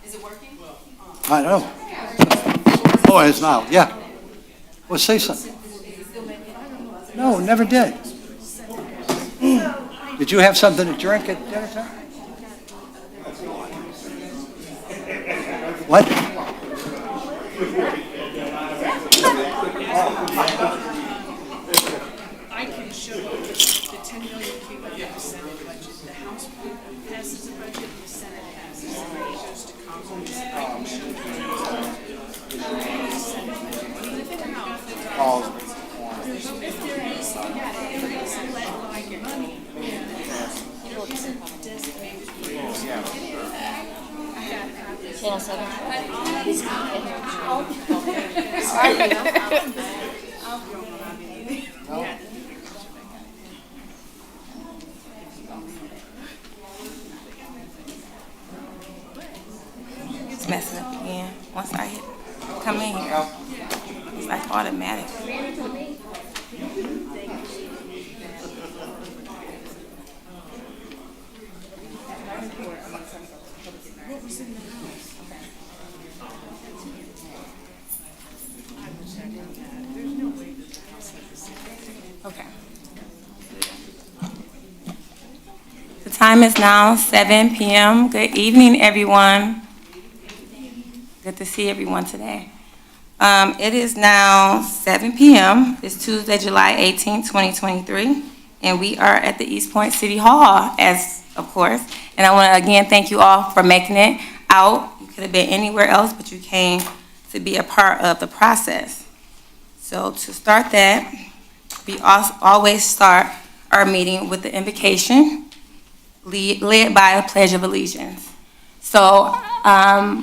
Is it working? I know. Oh, it's now, yeah. Well, say something. No, never did. Did you have something to drink at dinner time? What? I can show you the 10 million came out of the Senate budget. The House passes a budget, the Senate passes, and it goes to Congress. I can show you the Senate budget. There's 50 days, let like money. Designated for use. Channel 7. It's messing up again. Once I hit come in here, it's like automatic. Okay. The time is now 7 p.m. Good evening, everyone. Good to see everyone today. It is now 7 p.m. It's Tuesday, July 18, 2023, and we are at the Eastpointe City Hall, as of course. And I want to again thank you all for making it out. You could have been anywhere else, but you came to be a part of the process. So to start that, we always start our meeting with the invocation led by a Pledge of Allegiance. So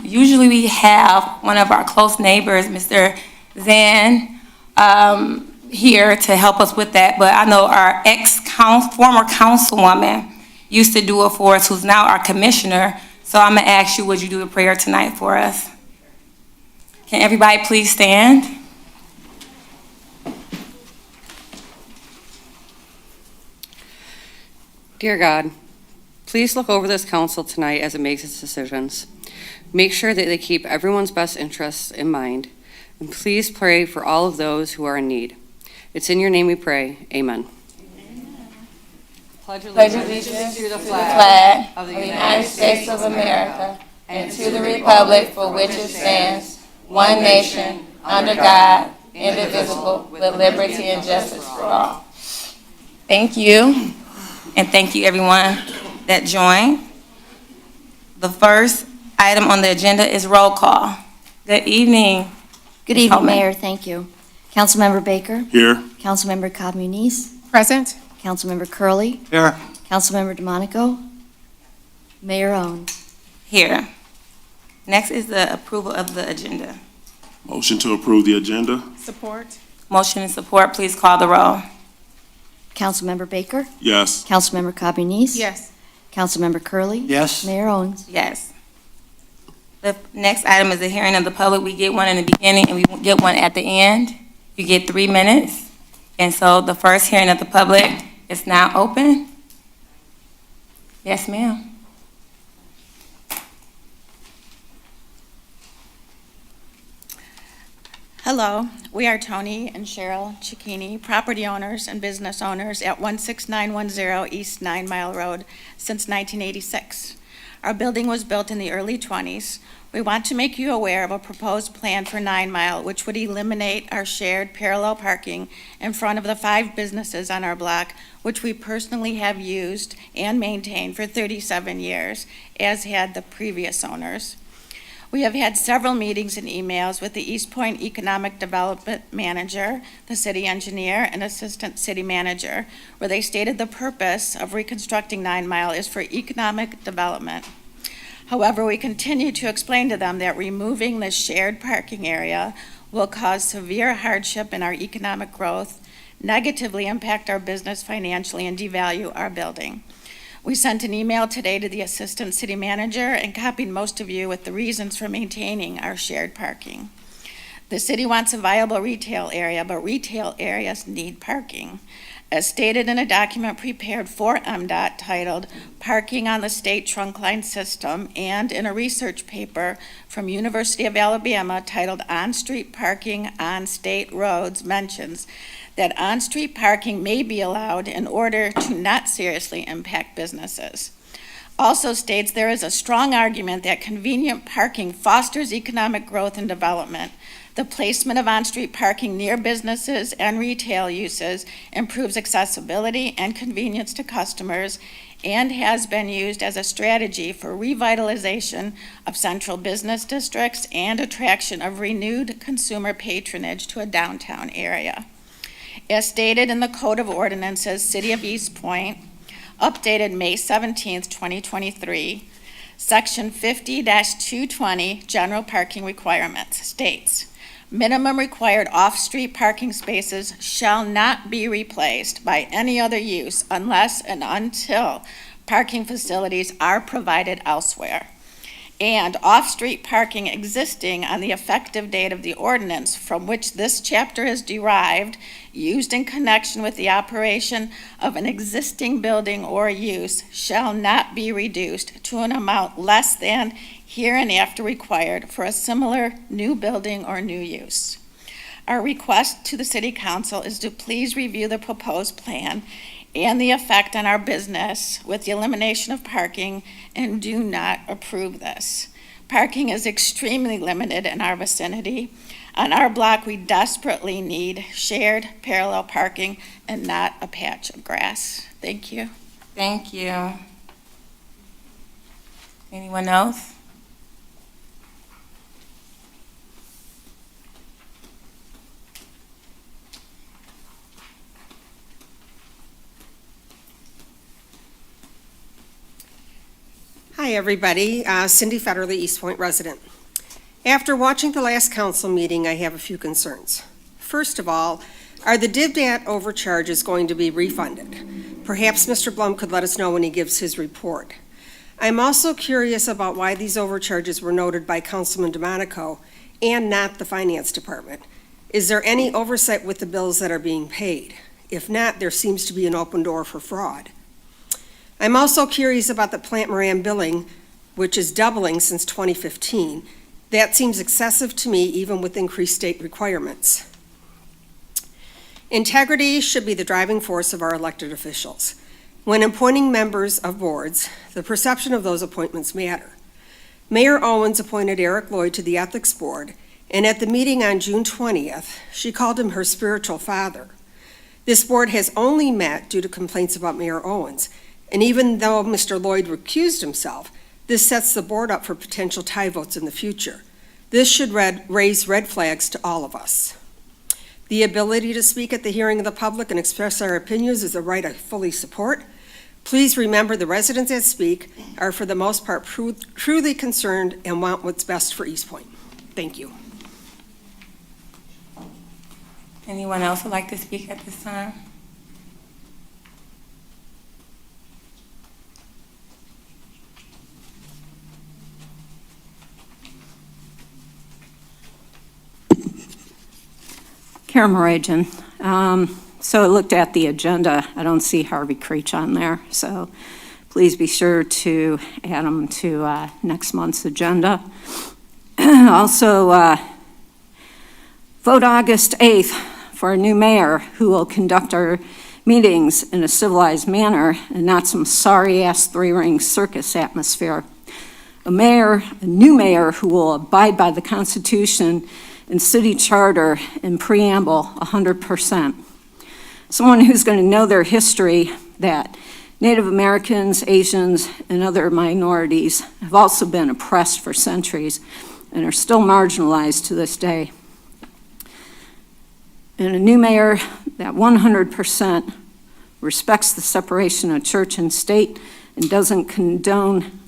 usually we have one of our close neighbors, Mr. Zan, here to help us with that. But I know our former councilwoman used to do it for us, who's now our commissioner. So I'm going to ask you, would you do a prayer tonight for us? Can everybody please stand? Dear God, please look over this council tonight as it makes its decisions. Make sure that they keep everyone's best interests in mind. And please pray for all of those who are in need. It's in your name we pray. Amen. Pledge allegiance to the flag of the United States of America and to the republic for which it stands, one nation, under God, indivisible, with liberty and justice for all. Thank you, and thank you everyone that joined. The first item on the agenda is roll call. Good evening. Good evening, Holman. Mayor. Thank you. Councilmember Baker. Here. Councilmember Cobb Muniz. Present. Councilmember Curley. Here. Councilmember DeMonico. Mayor Owen. Here. Next is the approval of the agenda. Motion to approve the agenda. Support. Motion and support, please call the roll. Councilmember Baker. Yes. Councilmember Cobb Muniz. Yes. Councilmember Curley. Yes. Mayor Owens. Yes. The next item is the hearing of the public. We get one in the beginning and we get one at the end. You get 3 minutes. And so the first hearing of the public is now open. Yes, ma'am. Hello, we are Tony and Cheryl Cicchini, property owners and business owners at 16910 East 9 Mile Road since 1986. Our building was built in the early 20s. We want to make you aware of a proposed plan for 9 Mile, which would eliminate our shared parallel parking in front of the 5 businesses on our block, which we personally have used and maintained for 37 years, as had the previous owners. We have had several meetings and emails with the Eastpointe Economic Development Manager, the city engineer, and assistant city manager, where they stated the purpose of reconstructing 9 Mile is for economic development. However, we continue to explain to them that removing the shared parking area will cause severe hardship in our economic growth, negatively impact our business financially, and devalue our building. We sent an email today to the assistant city manager and copied most of you with the reasons for maintaining our shared parking. The city wants a viable retail area, but retail areas need parking. as stated in a document prepared for MDOT titled Parking on the State Trunk Line System, and in a research paper from University of Alabama titled On-Street Parking on State Roads mentions that on-street parking may be allowed in order to not seriously impact businesses. Also states there is a strong argument that convenient parking fosters economic growth and development. The placement of on-street parking near businesses and retail uses improves accessibility and convenience to customers and has been used as a strategy for revitalization of central business districts and attraction of renewed consumer patronage to a downtown area. As stated in the Code of Ordinances, City of Eastpointe, updated May 17th, 2023, Section 50-220, General Parking Requirements, states, minimum required off-street parking spaces shall not be replaced by any other use unless and until parking facilities are provided elsewhere. And off-street parking existing on the effective date of the ordinance from which this chapter is derived, used in connection with the operation of an existing building or use, shall not be reduced to an amount less than hereinafter required for a similar new building or new use. Our request to the City Council is to please review the proposed plan and the effect on our business with the elimination of parking, and do not approve this. Parking is extremely limited in our vicinity. On our block, we desperately need shared parallel parking and not a patch of grass. Thank you. Thank you. Anyone else? Hi, everybody. Cindy Federley, Eastpointe resident. After watching the last council meeting, I have a few concerns. First of all, are the DivDat overcharges going to be refunded? Perhaps Mr. Blum could let us know when he gives his report. I'm also curious about why these overcharges were noted by Councilman DeMonico and not the Finance Department. Is there any oversight with the bills that are being paid? If not, there seems to be an open door for fraud. I'm also curious about the Plant Moran billing, which is doubling since 2015. That seems excessive to me, even with increased state requirements. Integrity should be the driving force of our elected officials. When appointing members of boards, the perception of those appointments matter. Mayor Owens appointed Eric Lloyd to the Ethics Board, and at the meeting on June 20th, she called him her spiritual father. This board has only met due to complaints about Mayor Owens. And even though Mr. Lloyd recused himself, this sets the board up for potential tie votes in the future. This should raise red flags to all of us. The ability to speak at the hearing of the public and express our opinions is a right I fully support. Please remember the residents that speak are for the most part truly concerned and want what's best for Eastpointe. Thank you. Anyone else would like to speak at this time? Karen Morajan. So I looked at the agenda. I don't see Harvey Creech on there, so please be sure to add him to next month's agenda. Also, vote August 8th for a new mayor who will conduct our meetings in a civilized manner and not some sorry-ass three-ring circus atmosphere. A new mayor who will abide by the Constitution and city charter and preamble 100%. Someone who's going to know their history, that Native Americans, Asians, and other minorities have also been oppressed for centuries and are still marginalized to this day. And a new mayor that 100% respects the separation of church and state and doesn't condone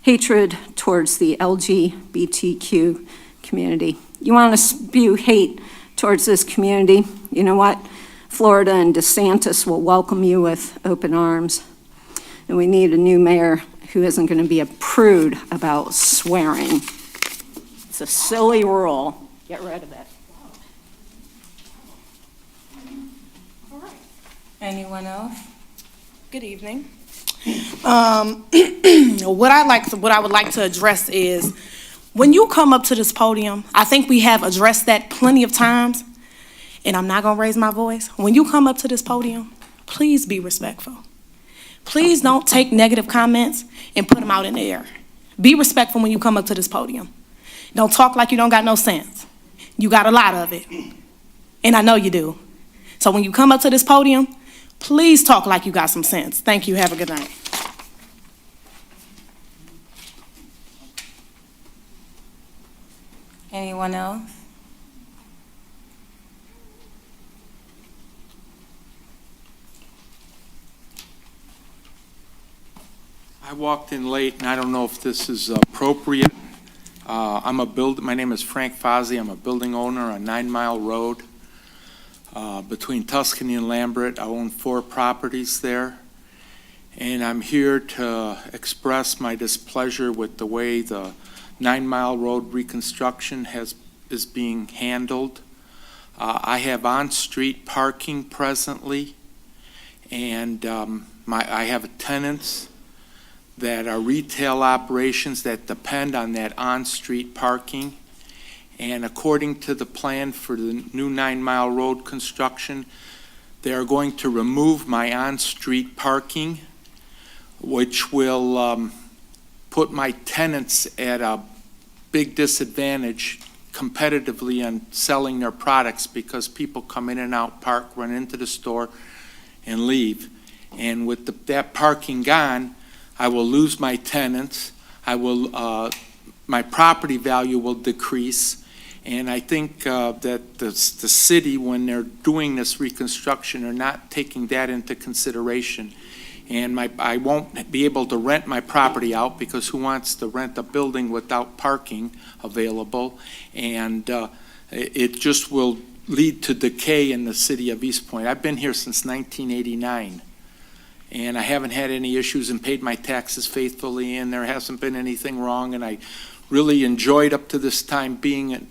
hatred towards the LGBTQ community. You want to spew hate towards this community, you know what? Florida and DeSantis will welcome you with open arms. And we need a new mayor who isn't going to be a prude about swearing. It's a silly rule. Get rid of it. All right. Anyone else? Good evening. What I would like to address is, when you come up to this podium, I think we have addressed that plenty of times, and I'm not gonna raise my voice. When you come up to this podium, please be respectful. Please don't take negative comments and put them out in the air. Be respectful when you come up to this podium. Don't talk like you don't got no sense. You got a lot of it, and I know you do. So when you come up to this podium, please talk like you got some sense. Thank you. Have a good night. Anyone else? I walked in late, and I don't know if this is appropriate. My name is Frank Fozzi. I'm a building owner on 9 Mile Road between Tuscany and Lambert. I own 4 properties there, and I'm here to express my displeasure with the way the 9 Mile Road reconstruction is being handled. I have on-street parking presently, and I have tenants that are retail operations that depend on that on-street parking. And according to the plan for the new 9 Mile Road construction, they are going to remove my on-street parking, which will put my tenants at a big disadvantage competitively on selling their products, because people come in and out, park, run into the store, and leave. And with that parking gone, I will lose my tenants. My property value will decrease. And I think that the city, when they're doing this reconstruction, are not taking that into consideration. And I won't be able to rent my property out, because who wants to rent a building without parking available? And it just will lead to decay in the city of Eastpointe. I've been here since 1989. And I haven't had any issues and paid my taxes faithfully, and there hasn't been anything wrong. And I really enjoyed up to this time being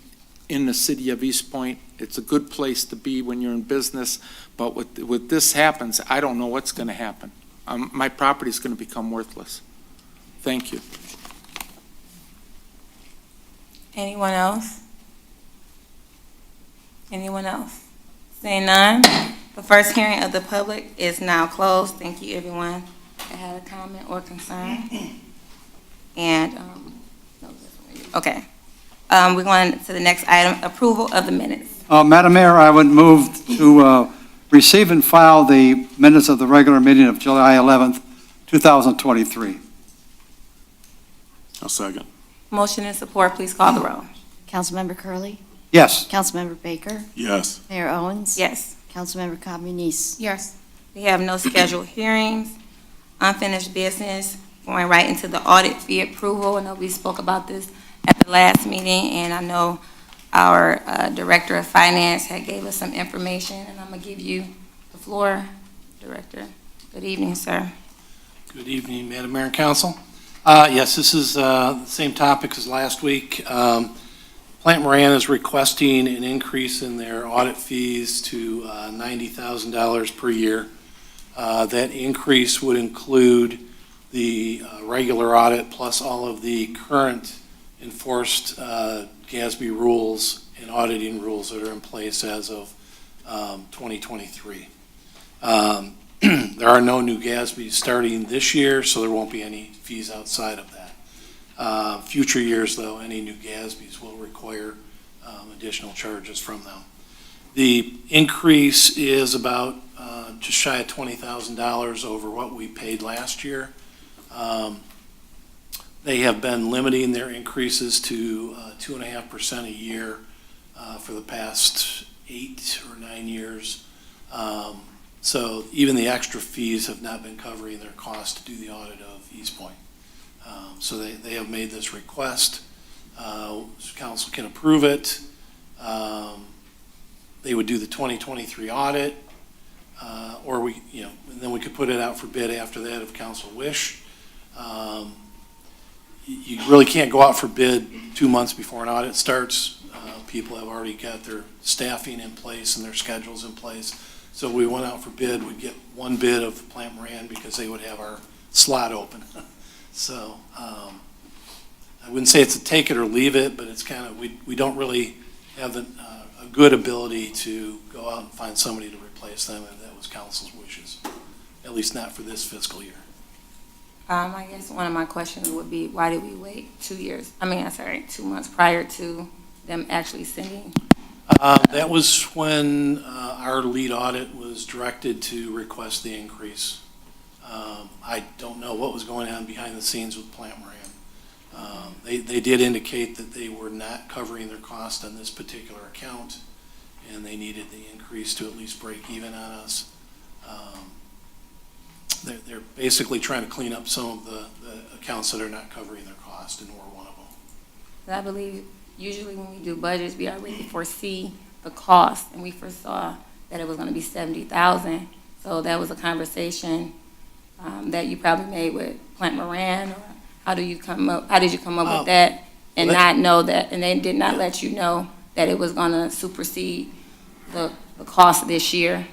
in the city of Eastpointe. It's a good place to be when you're in business, but with this happens, I don't know what's going to happen. My property is going to become worthless. Thank you. Anyone else? Anyone else? Seeing none, the first hearing of the public is now closed. Thank you, everyone that had a comment or concern. And, okay. We're going to the next item, approval of the minutes. Madam Mayor, I would move to receive and file the minutes of the regular meeting of July 11th, 2023. I'll second. Motion and support, please call the roll. Councilmember Curley, Yes. Councilmember Baker, Yes. Mayor Owens. Yes. Councilmember Communis. Yes. We have no scheduled hearings, unfinished business, going right into the audit fee approval. I know we spoke about this at the last meeting, and I know our Director of Finance had gave us some information, and I'm going to give you the floor, Director. Good evening, sir. Good evening, Madam Mayor and Council. Yes, this is the same topic as last week. Plant Moran is requesting an increase in their audit fees to $90,000 per year. That increase would include the regular audit plus all of the current enforced GASB rules and auditing rules that are in place as of 2023. There are no new GASBs starting this year, so there won't be any fees outside of that. Future years, though, any new GASBs will require additional charges from them. The increase is about just shy of $20,000 over what we paid last year. They have been limiting their increases to 2.5% a year for the past 8 or 9 years. So even the extra fees have not been covering their cost to do the audit of Eastpointe. So they have made this request. Council can approve it. They would do the 2023 audit, or and then we could put it out for bid after that if council wish. You really can't go out for bid 2 months before an audit starts. People have already got their staffing in place and their schedules in place. So we went out for bid, we'd get one bid of Plant Moran because they would have our slot open. So I wouldn't say it's a take it or leave it, but it's kind of, we don't really have a good ability to go out and find somebody to replace them, and that was council's wishes, at least not for this fiscal year. I guess one of my questions would be, why did we wait 2 years? 2 months prior to them actually sending? That was when our lead audit was directed to request the increase. I don't know what was going on behind the scenes with Plant Moran. They did indicate that they were not covering their cost on this particular account, and they needed the increase to at least break even on us. They're basically trying to clean up some of the accounts that are not covering their cost, and we're one of them. I believe usually when we do budgets, we already foresee the cost, and we foresaw that it was going to be $70,000. So that was a conversation that you probably made with Plant Moran, or how did you come up with that and not know that, and they did not let you know that it was going to supersede the cost this year?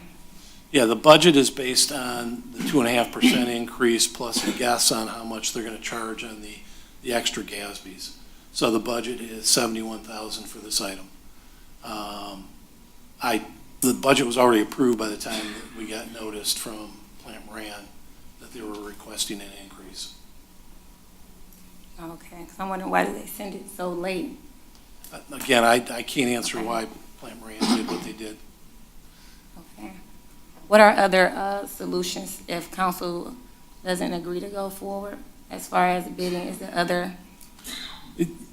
Yeah, the budget is based on the 2.5% increase plus a guess on how much they're going to charge on the extra GASBs. So the budget is $71,000 for this item. The budget was already approved by the time that we got noticed from Plant Moran that they were requesting an increase. Okay, because I'm wondering, why did they send it so late? Again, I can't answer why Plant Moran did what they did. Okay. What are other solutions if council doesn't agree to go forward as far as bidding? Is there other?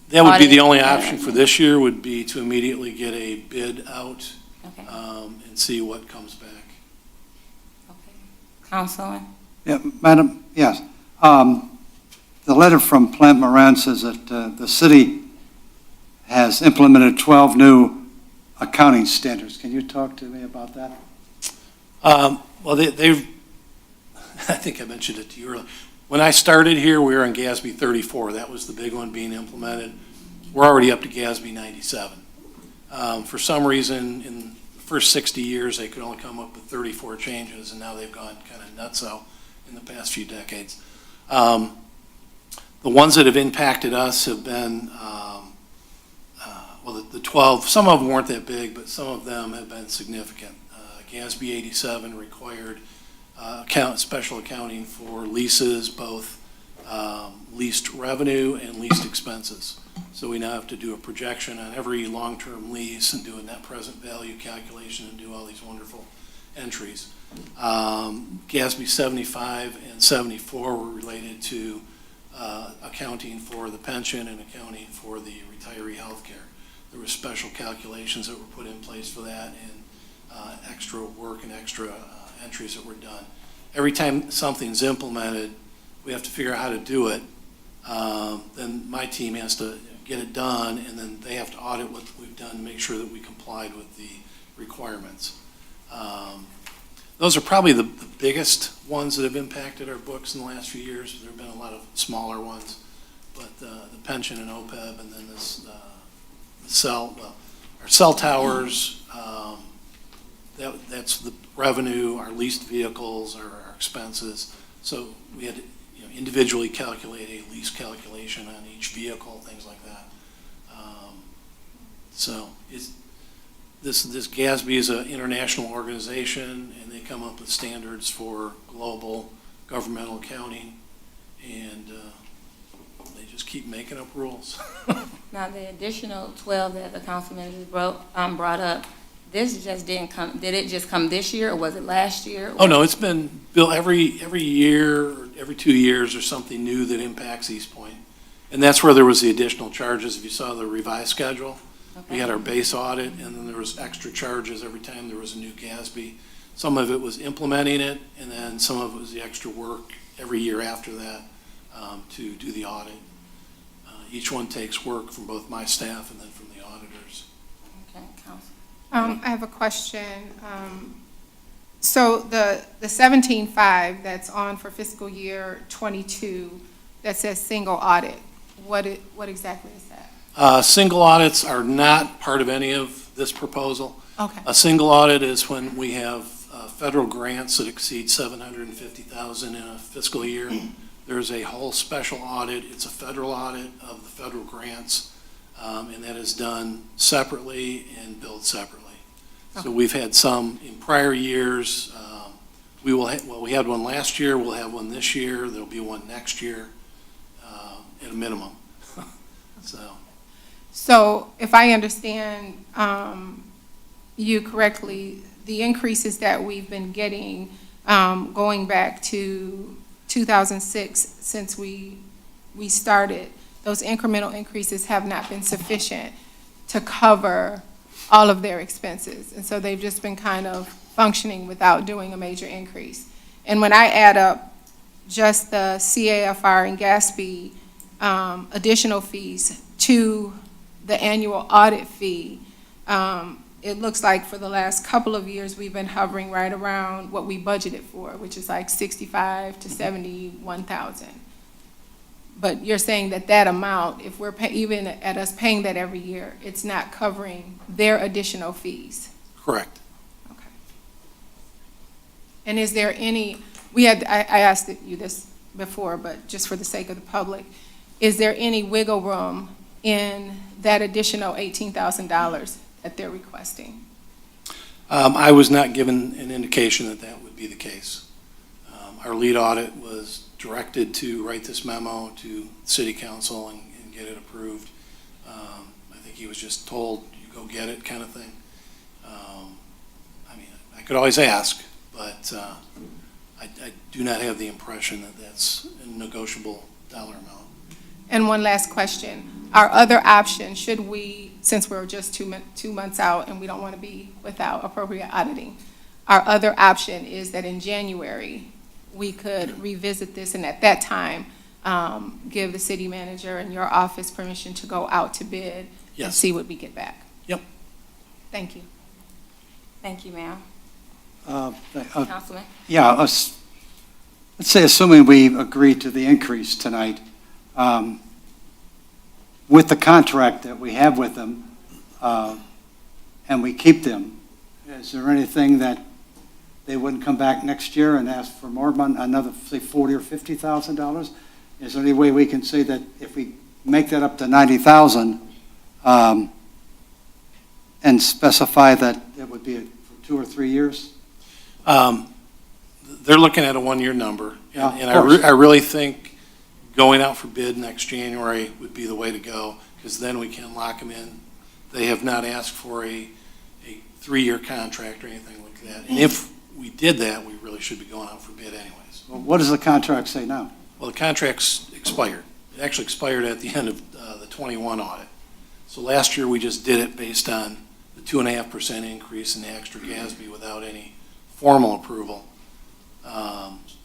That would be the only option for this year, would be to immediately get a bid out, Okay. and see what comes back. Okay. Councilman? Yeah, Madam, yes. The letter from Plant Moran says that the city has implemented 12 new accounting standards. Can you talk to me about that? Well, they've, I think I mentioned it to you earlier. When I started here, we were on GASB 34. That was the big one being implemented. We're already up to GASB 97. For some reason, in the first 60 years, they could only come up with 34 changes, and now they've gone kind of nutso in the past few decades. The ones that have impacted us have been, well, the 12, some of them weren't that big, but some of them have been significant. GASB 87 required special accounting for leases, both leased revenue and leased expenses. So we now have to do a projection on every long-term lease and do a net present value calculation and do all these wonderful entries. GASB 75 and 74 were related to accounting for the pension and accounting for the retiree health care. There were special calculations that were put in place for that, and extra work and extra entries that were done. Every time something's implemented, we have to figure out how to do it. Then my team has to get it done, and then they have to audit what we've done to make sure that we complied with the requirements. Those are probably the biggest ones that have impacted our books in the last few years. There have been a lot of smaller ones, but the pension and OPEB, and then this our cell towers, that's the revenue, our leased vehicles, our expenses. So we had to individually calculate a lease calculation on each vehicle, things like that. This GASB is an international organization, and they come up with standards for global governmental accounting, and they just keep making up rules. Now, the additional 12 that the councilman just brought up, this just didn't come, did it just come this year, or was it last year? Oh, no, it's been built every year, or every 2 years, or something new that impacts Eastpointe. And that's where there was the additional charges. If you saw the revised schedule, we had our base audit, and then there was extra charges every time there was a new GASB. Some of it was implementing it, and then some of it was the extra work every year after that to do the audit. Each one takes work from both my staff and then from the auditors. Okay, council. I have a question. So the 17.5 that's on for fiscal year '22, that says single audit, what exactly is that? Single audits are not part of any of this proposal. Okay. A single audit is when we have federal grants that exceed $750,000 in a fiscal year, there's a whole special audit. It's a federal audit of the federal grants, and that is done separately and billed separately. So we've had some in prior years. We had one last year. We'll have one this year. There'll be one next year, at a minimum. So if I understand you correctly, the increases that we've been getting going back to 2006, since we started, those incremental increases have not been sufficient to cover all of their expenses. And so they've just been kind of functioning without doing a major increase. And when I add up just the CAFR and GASB additional fees to the annual audit fee, it looks like for the last couple of years, we've been hovering right around what we budgeted for, which is like $65,000 to $71,000. But you're saying that that amount, if we're even at us paying that every year, it's not covering their additional fees? Correct. Okay. And is there any, I asked you this before, but just for the sake of the public, is there any wiggle room in that additional $18,000 that they're requesting? I was not given an indication that that would be the case. Our lead audit was directed to write this memo to City Council and get it approved. I think he was just told, you go get it kind of thing. I mean, I could always ask, but I do not have the impression that that's a negotiable dollar amount. And one last question. Our other option, should we, since we're just 2 months out and we don't want to be without appropriate auditing, our other option is that in January, we could revisit this and at that time, give the city manager and your office permission to go out to bid and Yes. see what we get back. Yep. Thank you. Thank you, ma'am. Councilman? Yeah, let's say assuming we agree to the increase tonight, with the contract that we have with them, and we keep them, is there anything that they wouldn't come back next year and ask for more money, another, say, $40,000 or $50,000? Is there any way we can say that if we make that up to $90,000, and specify that it would be for 2 or 3 years? They're looking at a one-year number. Yeah, And of course. I really think going out for bid next January would be the way to go, because then we can lock them in. They have not asked for a 3-year contract or anything like that. And if we did that, we really should be going out for bid anyways. Well, what does the contract say now? Well, the contract's expired. It actually expired at the end of the 21 audit. So last year, we just did it based on the 2.5% increase in the extra GASB without any formal approval.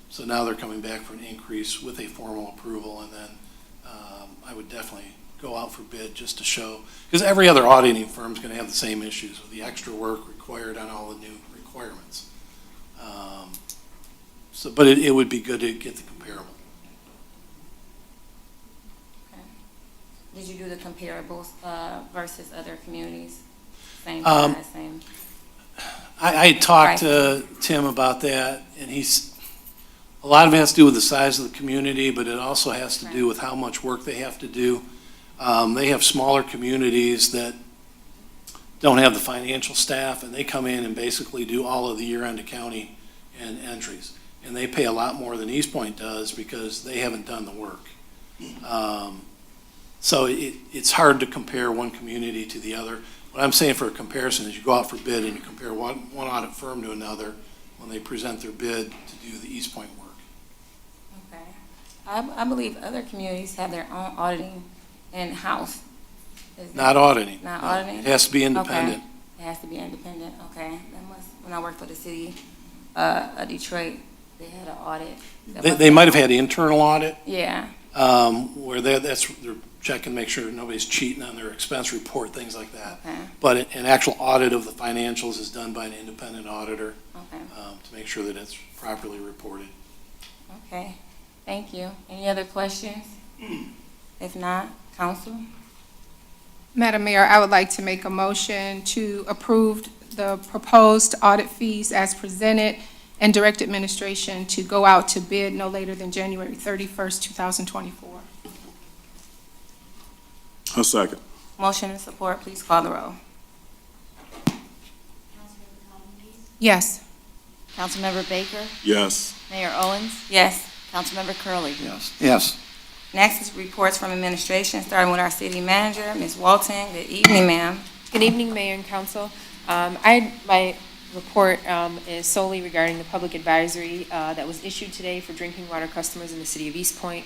So now they're coming back for an increase with a formal approval, and then I would definitely go out for bid just to show, because every other auditing firm is going to have the same issues with the extra work required on all the new requirements. But it would be good to get the comparable. Okay. Did you do the comparables versus other communities? Same Um, size, same? I had talked to Tim about that, and a lot of it has to do with the size of the community, but it also has to do with how much work they have to do. They have smaller communities that don't have the financial staff, and they come in and basically do all of the year-end accounting and entries. And they pay a lot more than Eastpointe does because they haven't done the work. So it's hard to compare one community to the other. What I'm saying for a comparison is you go out for bid and you compare one audit firm to another when they present their bid to do the Eastpointe work. Okay. I believe other communities have their own auditing in-house. Is that- Not auditing. Not No. auditing? It has to be independent. Okay. It has to be independent, okay. That must, when I worked for the city of Detroit, they had an audit. They might have had internal audit, Yeah, where they're checking, make sure nobody's cheating on their expense report, things like that. okay, But an actual audit of the financials is done by an independent auditor okay, to make sure that it's properly reported. okay. Thank you. Any other questions? If not, council? Madam Mayor, I would like to make a motion to approve the proposed audit fees as presented and direct administration to go out to bid no later than January 31st, 2024. A second. Motion and support, please call the roll. Yes. Councilmember Baker, Yes. Mayor Owens, Yes. Councilmember Curley. Yes. Yes. Next is reports from administration, starting with our city manager, Ms. Walton. Good evening, ma'am. Good evening, Mayor and Council. My report is solely regarding the public advisory that was issued today for drinking water customers in the city of Eastpointe.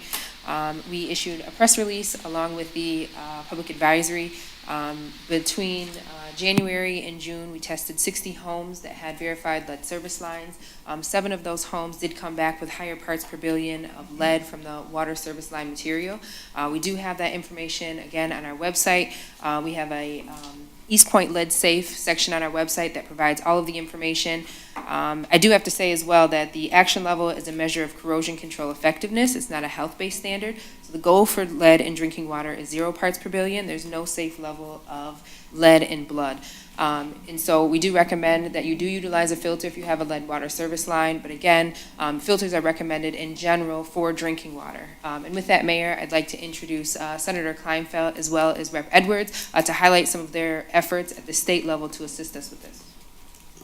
We issued a press release along with the public advisory. Between January and June, we tested 60 homes that had verified lead service lines. 7 of those homes did come back with higher parts per billion of lead from the water service line material. We do have that information, again, on our website. We have a Eastpointe Lead Safe section on our website that provides all of the information. I do have to say as well that the action level is a measure of corrosion control effectiveness. It's not a health-based standard. So the goal for lead in drinking water is 0 parts per billion. There's no safe level of lead in blood. And so we do recommend that you do utilize a filter if you have a lead water service line. But again, filters are recommended in general for drinking water. And with that, Mayor, I'd like to introduce Senator Kleinfeld as well as Rep. Edwards to highlight some of their efforts at the state level to assist us with this.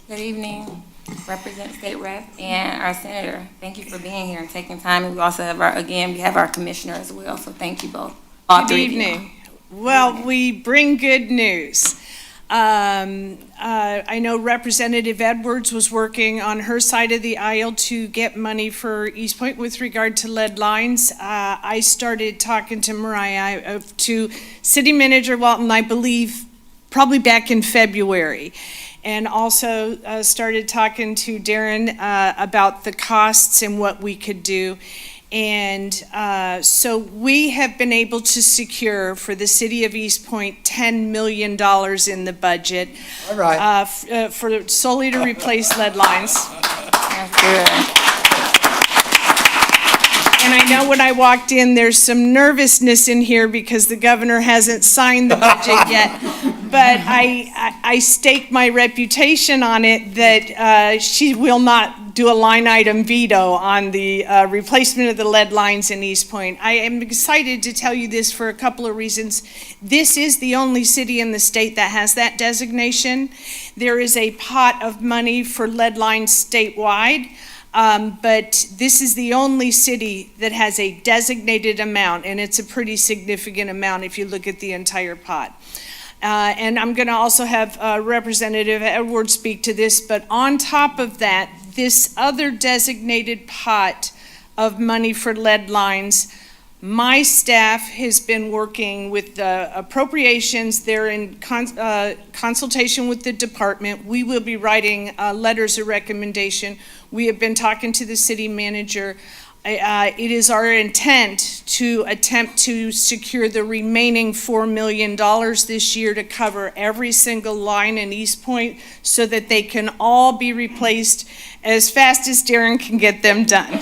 Good evening, Represent State Rep and our Senator. Thank you for being here and taking time. And we also have we have our Commissioner as well, so thank you both. Good evening. Well, we bring good news. I know Representative Edwards was working on her side of the aisle to get money for Eastpointe with regard to lead lines. I started talking to Mariah, to City Manager Walton, I believe, probably back in February. And also started talking to Darren about the costs and what we could do. And so we have been able to secure for the city of Eastpointe $10 million in the budget. All right. For solely to replace lead lines. That's good. And I know when I walked in, there's some nervousness in here because the governor hasn't signed the budget yet. But I stake my reputation on it that she will not do a line item veto on the replacement of the lead lines in Eastpointe. I am excited to tell you this for a couple of reasons. This is the only city in the state that has that designation. There is a pot of money for lead lines statewide. But this is the only city that has a designated amount, and it's a pretty significant amount if you look at the entire pot. And I'm going to also have Representative Edwards speak to this, but on top of that, this other designated pot of money for lead lines, my staff has been working with the appropriations. They're in consultation with the department. We will be writing letters of recommendation. We have been talking to the city manager. It is our intent to attempt to secure the remaining $4 million this year to cover every single line in Eastpointe so that they can all be replaced as fast as Darren can get them done.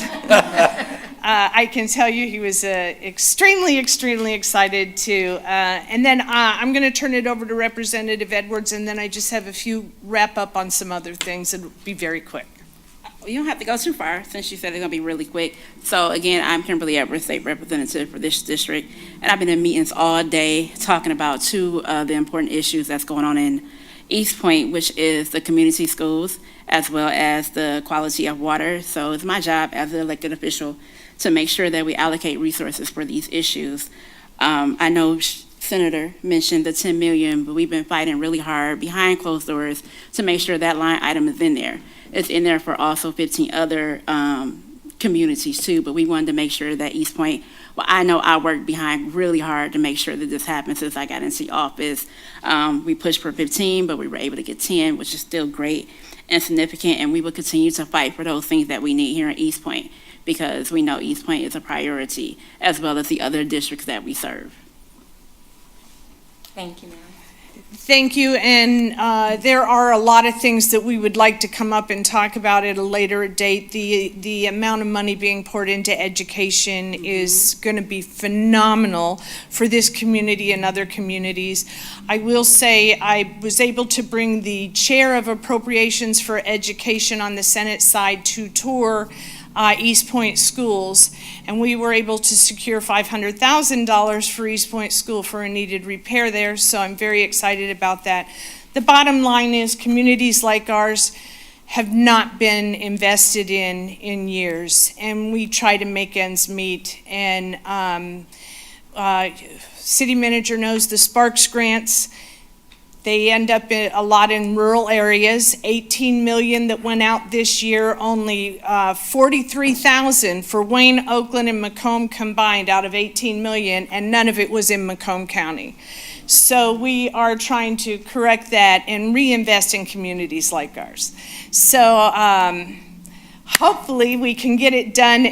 I can tell you he was extremely, extremely excited to. And then I'm going to turn it over to Representative Edwards, and then I just have a few wrap up on some other things. It'll be very quick. You don't have to go too far since you said it's going to be really quick. So again, I'm Kimberly Edwards, State Representative for this district, and I've been in meetings all day talking about two of the important issues that's going on in Eastpointe, which is the community schools as well as the quality of water. So it's my job as an elected official to make sure that we allocate resources for these issues. I know Senator mentioned the $10 million, but we've been fighting really hard behind closed doors to make sure that line item is in there. It's in there for also 15 other communities too, but we wanted to make sure that Eastpointe, well, I know I worked behind really hard to make sure that this happened since I got into office. We pushed for 15, but we were able to get 10, which is still great and significant, and we will continue to fight for those things that we need here in Eastpointe because we know Eastpointe is a priority as well as the other districts that we serve. Thank you, ma'am. Thank you, and there are a lot of things that we would like to come up and talk about at a later date. The amount of money being poured into education is going to be phenomenal for this community and other communities. I will say I was able to bring the Chair of Appropriations for Education on the Senate side to tour Eastpointe schools, and we were able to secure $500,000 for Eastpointe School for a needed repair there, so I'm very excited about that. The bottom line is communities like ours have not been invested in years, and we try to make ends meet. And City Manager knows the Sparks grants. They end up a lot in rural areas. 18 million that went out this year, only 43,000 for Wayne, Oakland, and Macomb combined out of 18 million, and none of it was in Macomb County. So we are trying to correct that and reinvest in communities like ours. So hopefully we can get it done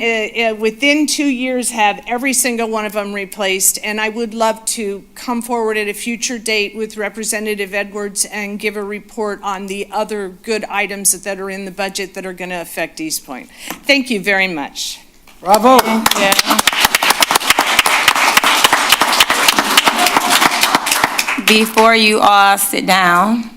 within 2 years, have every single one of them replaced. And I would love to come forward at a future date with Representative Edwards and give a report on the other good items that are in the budget that are going to affect Eastpointe. Thank you very much. Bravo. Before you all sit down,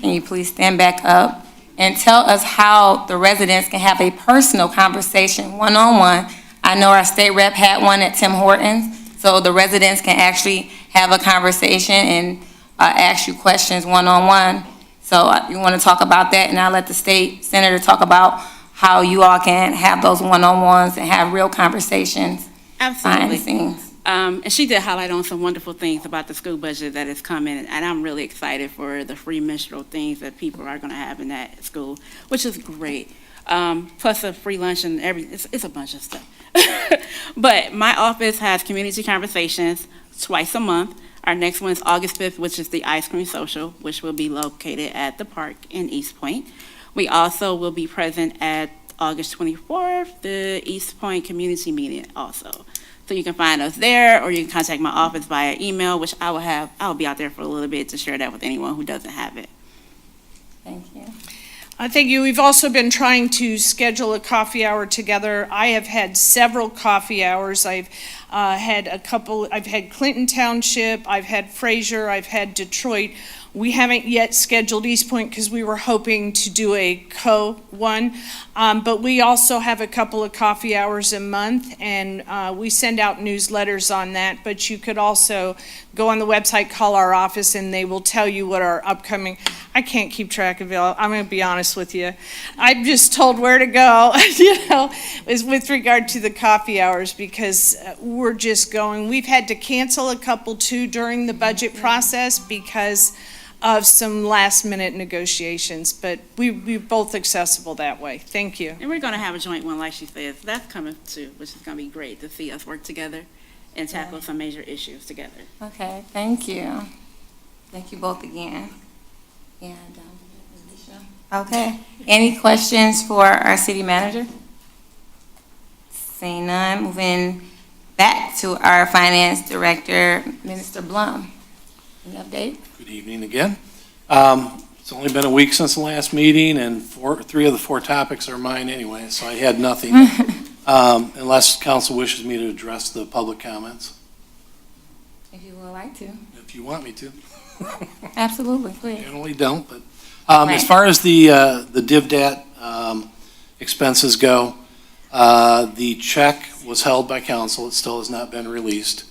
can you please stand back up and tell us how the residents can have a personal conversation one-on-one? I know our state rep had one at Tim Hortons, so the residents can actually have a conversation and ask you questions one-on-one. So you want to talk about that, and I'll let the state senator talk about how you all can have those one-on-ones and have real conversations behind the Absolutely. scenes. And she did highlight on some wonderful things about the school budget that is coming, and I'm really excited for the free menstrual things that people are going to have in that school, which is great. Plus a free lunch and it's a bunch of stuff. But my office has community conversations twice a month. Our next one is August 5th, which is the ice cream social, which will be located at the park in Eastpointe. We also will be present at August 24th, the Eastpointe community meeting also. So you can find us there, or you can contact my office via email, which I will be out there for a little bit to share that with anyone who doesn't have it. Thank you. Thank you. We've also been trying to schedule a coffee hour together. I have had several coffee hours. I've had a couple, I've had Clinton Township, I've had Fraser, I've had Detroit. We haven't yet scheduled Eastpointe because we were hoping to do a one. But we also have a couple of coffee hours a month, and we send out newsletters on that. But you could also go on the website, call our office, and they will tell you what our upcoming, I can't keep track of it. I'm going to be honest with you. I'm just told where to go, is with regard to the coffee hours, because we're just going. We've had to cancel a couple too during the budget process because of some last-minute negotiations, but we're both accessible that way. Thank you. And we're going to have a joint one, like she says. That's coming too, which is going to be great to see us work together and tackle some major issues together. Okay, thank you. Thank you both again. And, okay, any questions for our city manager? Seeing none, moving back to our finance director, Minister Blum. Any update? Good evening again. It's only been a week since the last meeting, and three of the four topics are mine anyway, so I had nothing. Unless council wishes me to address the public comments, If you would like to. if you want me to. Absolutely, please. Generally don't, but as far as the DivDat expenses go, the check was held by council. It still has not been released.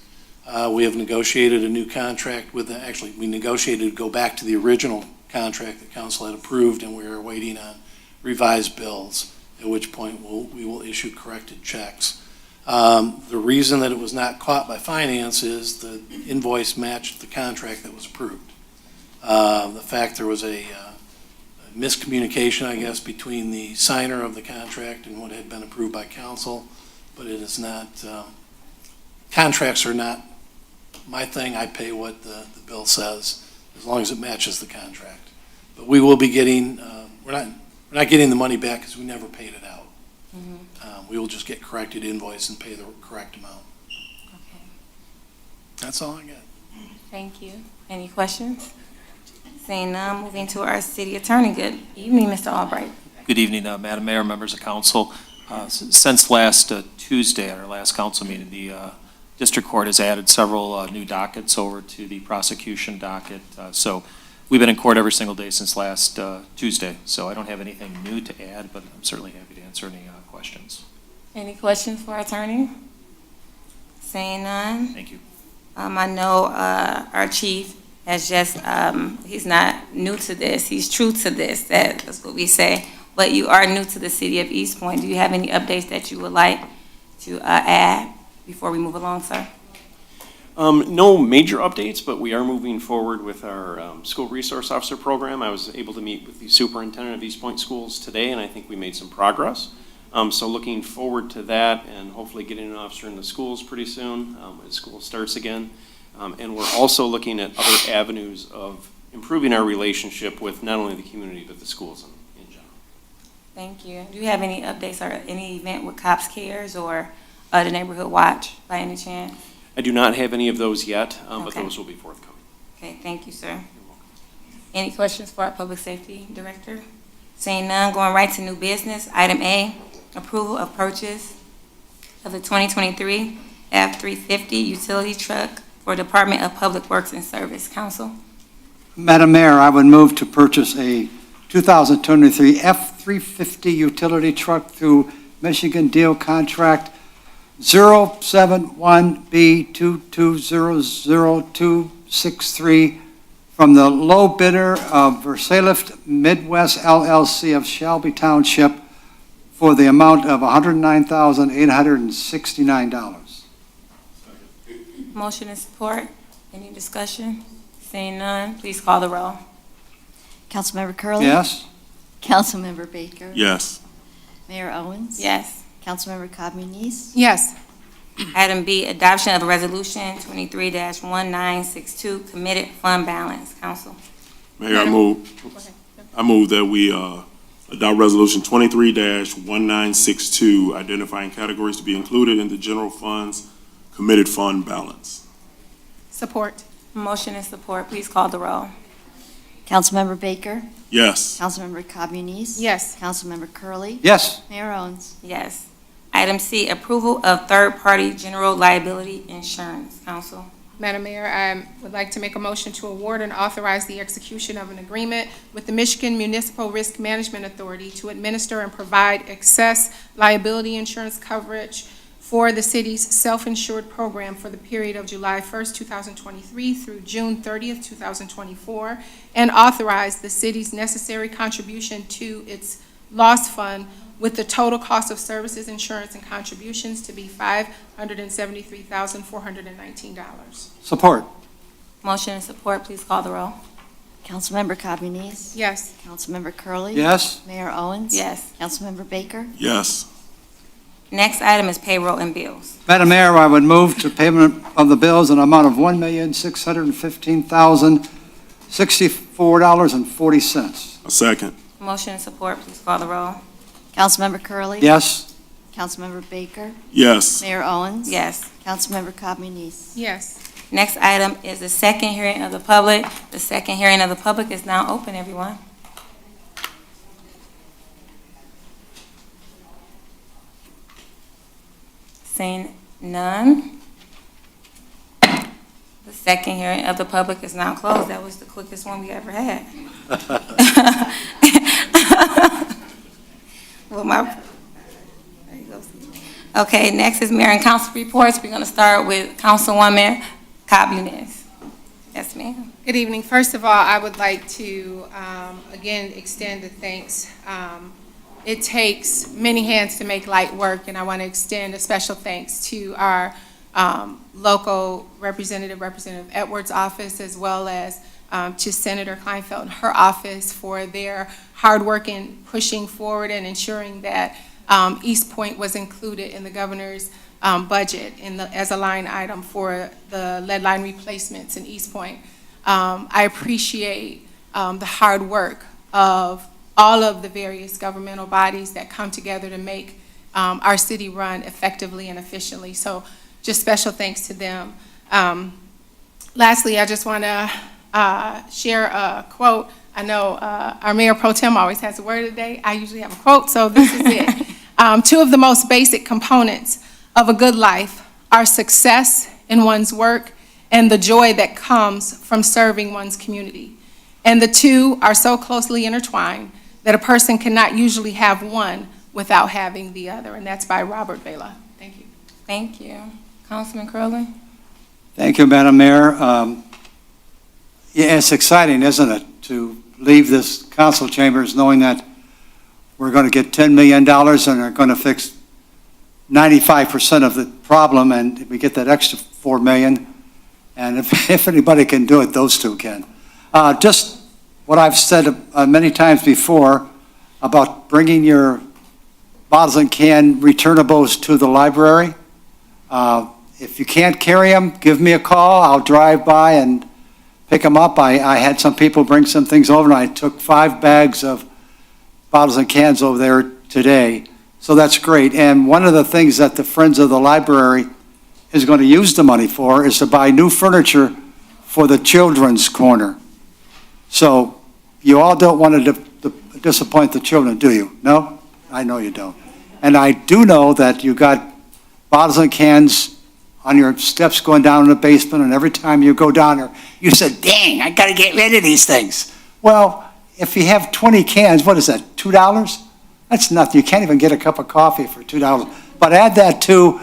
We have negotiated a new contract with, we negotiated to go back to the original contract that council had approved, and we are waiting on revised bills, at which point we will issue corrected checks. The reason that it was not caught by finance is the invoice matched the contract that was approved. The fact there was a miscommunication, I guess, between the signer of the contract and what had been approved by council, but it is not, contracts are not my thing. I pay what the bill says, as long as it matches the contract. But we will be getting, we're not getting the money back because we never paid it out. We will just get corrected invoice and pay the correct amount. Okay. That's all I got. Thank you. Any questions? Seeing none, moving to our city attorney. Good evening, Mr. Albright. Good evening, Madam Mayor, members of council. Since last Tuesday, at our last council meeting, the district court has added several new dockets over to the prosecution docket. So we've been in court every single day since last Tuesday. So I don't have anything new to add, but I'm certainly happy to answer any questions. Any questions for our attorney? Seeing none. Thank you. I know our chief has just, he's not new to this, he's true to this, that's what we say. But you are new to the city of Eastpointe. Do you have any updates that you would like to add before we move along, sir? No major updates, but we are moving forward with our school resource officer program. I was able to meet with the superintendent of Eastpointe Schools today, and I think we made some progress. So looking forward to that and hopefully getting an officer in the schools pretty soon as school starts again. And we're also looking at other avenues of improving our relationship with not only the community, but the schools in general. Thank you. Do you have any updates or any event with Cops Cares or the Neighborhood Watch by any chance? I do not have any of those yet, but Okay. those will be forthcoming. Okay, thank you, sir. Any questions for our Public Safety Director? Seeing none, going right to new business. Item A, approval of purchase of the 2023 F-350 utility truck for Department of Public Works and Service. Council? Madam Mayor, I would move to purchase a 2023 F-350 utility truck through Michigan Deal Contract 071B22000263 from the low bidder of Versalift Midwest LLC of Shelby Township for the amount of $109,869. Motion and support. Any discussion? Seeing none, please call the roll. Councilmember Curley. Yes? Councilmember Baker. Yes. Mayor Owens. Yes. Councilmember Cobb Muniz. Yes. Item B, adoption of a resolution 23-1962, committed fund balance. Council? Mayor, I move that we adopt resolution 23-1962, identifying categories to be included in the general fund's committed fund balance. Support. Motion and support. Please call the roll. Councilmember Baker. Yes. Councilmember Cobb Muniz. Yes. Councilmember Curley. Yes? Mayor Owens. Yes. Item C, approval of third-party general liability insurance. Council? Madam Mayor, I would like to make a motion to award and authorize the execution of an agreement with the Michigan Municipal Risk Management Authority to administer and provide excess liability insurance coverage for the city's self-insured program for the period of July 1st, 2023 through June 30th, 2024, and authorize the city's necessary contribution to its loss fund with the total cost of services, insurance, and contributions to be $573,419. Support. Motion and support. Please call the roll. Councilmember Cobb Muniz. Yes. Councilmember Curley. Yes? Mayor Owens. Yes. Councilmember Baker. Yes. Next item is payroll and bills. Madam Mayor, I would move to payment of the bills in an amount of $1,615,064.40. A second. Motion and support. Please call the roll. Councilmember Curley. Yes? Councilmember Baker. Yes. Mayor Owens. Yes. Councilmember Cobb Muniz. Yes. Next item is the second hearing of the public. The second hearing of the public is now open, everyone. Seeing none. The second hearing of the public is now closed. That was the quickest one we ever had. Well, there you go. Okay, next is mayor and council reports. We're going to start with Councilwoman Cobb Muniz. Yes, ma'am. Good evening. First of all, I would like to, again, extend the thanks. It takes many hands to make light work, and I want to extend a special thanks to our local Representative Edwards' office, as well as to Senator Kleinfeld and her office for their hard work in pushing forward and ensuring that Eastpointe was included in the governor's budget as a line item for the lead line replacements in Eastpointe. I appreciate the hard work of all of the various governmental bodies that come together to make our city run effectively and efficiently. So just special thanks to them. Lastly, I just want to share a quote. I know our Mayor Pro Tem always has a word of the day. I usually have a quote, so this is it. Two of the most basic components of a good life are success in one's work and the joy that comes from serving one's community. And the two are so closely intertwined that a person cannot usually have one without having the other, and that's by Robert Vela. Thank you. Thank you. Councilman Curley? Thank you, Madam Mayor. Yeah, it's exciting, isn't it, to leave this council chambers knowing that we're going to get $10 million and are going to fix 95% of the problem, and we get that extra $4 million. And if anybody can do it, those two can. Just what I've said many times before about bringing your bottles and can returnables to the library. If you can't carry them, give me a call. I'll drive by and pick them up. I had some people bring some things over, and I took 5 bags of bottles and cans over there today. So that's great. And one of the things that the Friends of the Library is going to use the money for is to buy new furniture for the children's corner. So you all don't want to disappoint the children, do you? No? I know you don't. And I do know that you got bottles and cans on your steps going down in the basement, and every time you go down there, you said, dang, I got to get rid of these things. Well, if you have 20 cans, what is that, $2? That's nothing. You can't even get a cup of coffee for $2. But add that to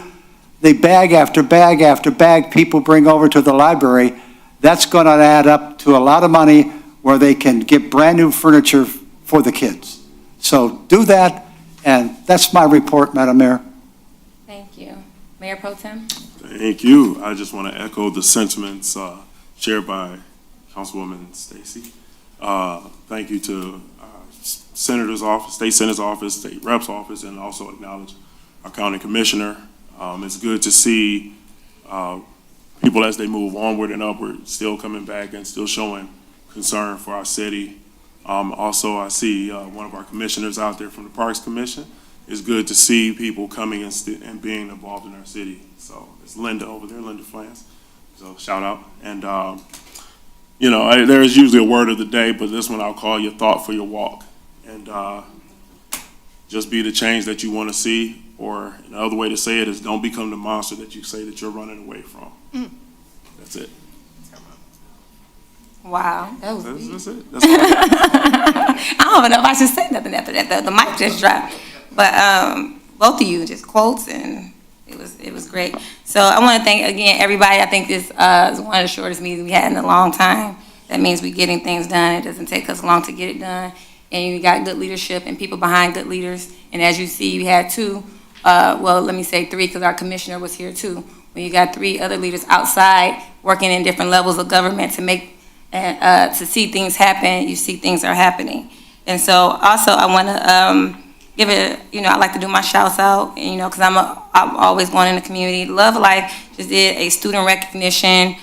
the bag after bag after bag people bring over to the library. That's going to add up to a lot of money where they can get brand new furniture for the kids. So do that, and that's my report, Madam Mayor. Thank you. Mayor Pro Tem? Thank you. I just want to echo the sentiments shared by Councilwoman Stacy. Thank you to Senator's office, State Senator's office, State Rep's office, and also acknowledge our County Commissioner. It's good to see people as they move onward and upward still coming back and still showing concern for our city. Also, I see one of our commissioners out there from the Parks Commission. It's good to see people coming and being involved in our city. So it's Linda over there, Linda France. So shout out. And, there is usually a word of the day, but this one I'll call your thought for your walk. And just be the change that you want to see, or another way to say it is don't become the monster that you say that you're running away from. That's it. Wow. That was That's it. That's all I I don't know if I should say nothing after that. The mic just dropped. But both of you, just quotes, and it was great. So I want to thank, again, everybody. I think this is one of the shortest meetings we had in a long time. That means we're getting things done. It doesn't take us long to get it done. And you got good leadership and people behind good leaders. And as you see, you had 2, let me say 3, because our commissioner was here too. When you got 3 other leaders outside working in different levels of government to make to see things happen, you see things are happening. And so also I want to give it, I like to do my shouts out, because I'm always going in the community. Love Life just did a student recognition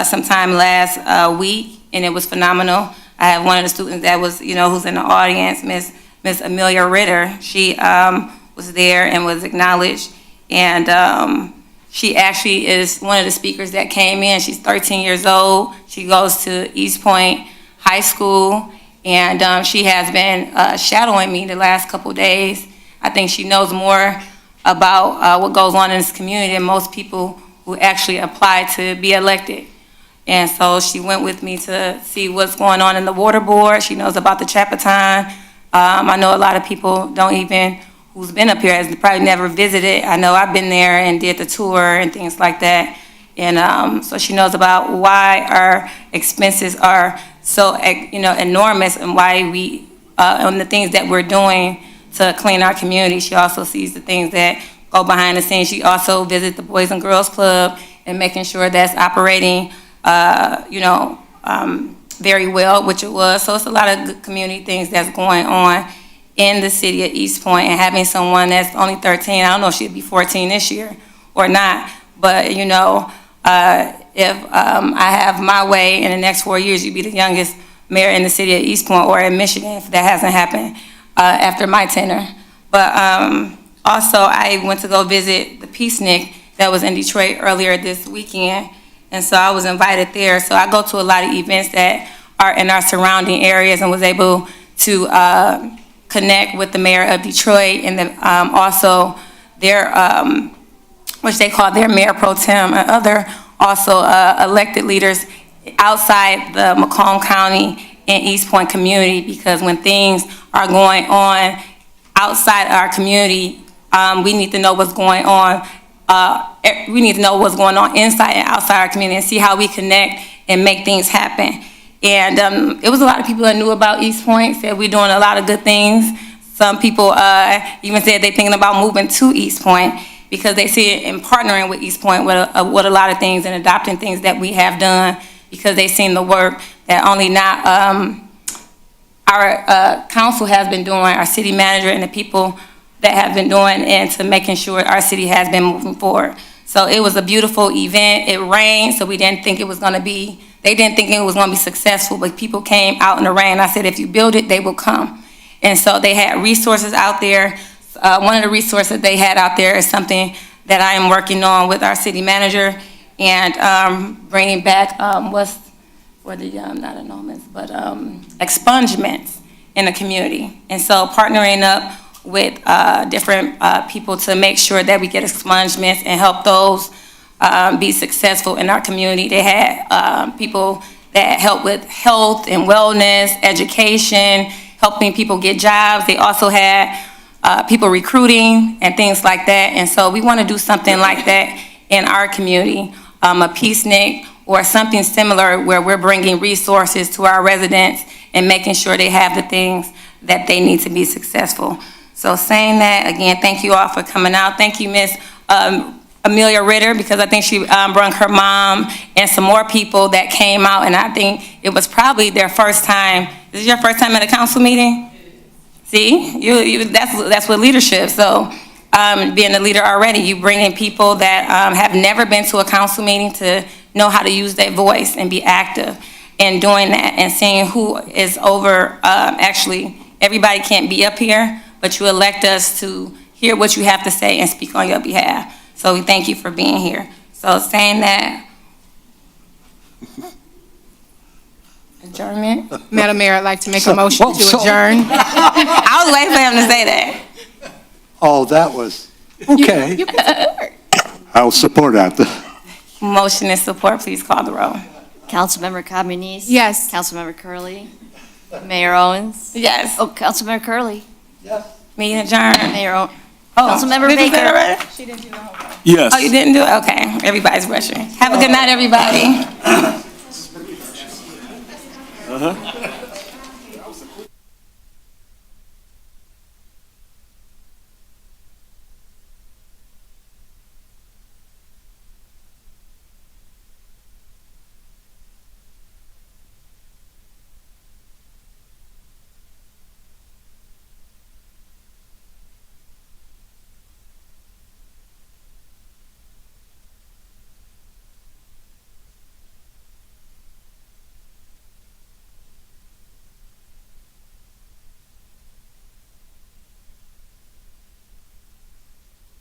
sometime last week, and it was phenomenal. I have one of the students that was, who's in the audience, Miss Amelia Ritter. She was there and was acknowledged, and she actually is one of the speakers that came in. She's 13 years old. She goes to Eastpointe High School, and she has been shadowing me the last couple days. I think she knows more about what goes on in this community than most people who actually apply to be elected. And so she went with me to see what's going on in the water board. She knows about the Chappaton. I know a lot of people who's been up here has probably never visited. I know I've been there and did the tour and things like that. And so she knows about why our expenses are so, enormous, and why we, on the things that we're doing to clean our community. She also sees the things that go behind the scenes. She also visits the Boys and Girls Club and making sure that's operating, very well, which it was. So it's a lot of good community things that's going on in the city of Eastpointe, and having someone that's only 13, I don't know if she'll be 14 this year or not, but if I have my way in the next 4 years, you'd be the youngest mayor in the city of Eastpointe, or in Michigan, if that hasn't happened after my tenure. But also, I went to go visit the Peacenik that was in Detroit earlier this weekend, And so I was invited there. So I go to a lot of events that are in our surrounding areas and was able to connect with the mayor of Detroit and also their, which they call their mayor pro tem, and other also elected leaders outside the Macomb County and Eastpointe community, because when things are going on outside our community, we need to know what's going on. We need to know what's going on inside and outside our community and see how we connect and make things happen. And it was a lot of people that knew about Eastpointe, said we're doing a lot of good things. Some people even said they're thinking about moving to Eastpointe because they see it in partnering with Eastpointe with a lot of things and adopting things that we have done, because they've seen the work that only not our council has been doing, our city manager and the people that have been doing into making sure our city has been moving forward. So it was a beautiful event. It rained, so we didn't think it was going to be, they didn't think it was going to be successful, but people came out in the rain. I said, if you build it, they will come. And so they had resources out there. One of the resources they had out there is something that I am working on with our city manager and bringing back not annulments, but expungements in the community. And so partnering up with different people to make sure that we get expungements and help those be successful in our community. They had people that help with health and wellness, education, helping people get jobs. They also had people recruiting and things like that. And so we want to do something like that in our community, a peacenik or something similar where we're bringing resources to our residents and making sure they have the things that they need to be successful. So saying that, again, thank you all for coming out. Thank you, Miss Amelia Ritter, because I think she brought her mom and some more people that came out, and I think it was probably their first time. This is your first time at a council meeting? See, that's what leadership. So being a leader already, you bring in people that have never been to a council meeting to know how to use their voice and be active in doing that, and seeing who is over. Actually, everybody can't be up here, but you elect us to hear what you have to say and speak on your behalf. So we thank you for being here. So saying that, adjournment. Madam Mayor, I'd like to make a motion to adjourn. I was waiting for him to say that. Oh, that was, okay. You can support. I'll support that. Motion and support, please call the roll. Councilmember Communis? Yes. Councilmember Curley? Mayor Owens? Yes. Oh, Councilmember Curley? Meeting adjourned. Mayor Owens? Oh, Councilmember did you say Baker? that already? She didn't do the whole vote. Yes. Oh, you didn't do it? Okay, everybody's rushing. Have a good night, everybody.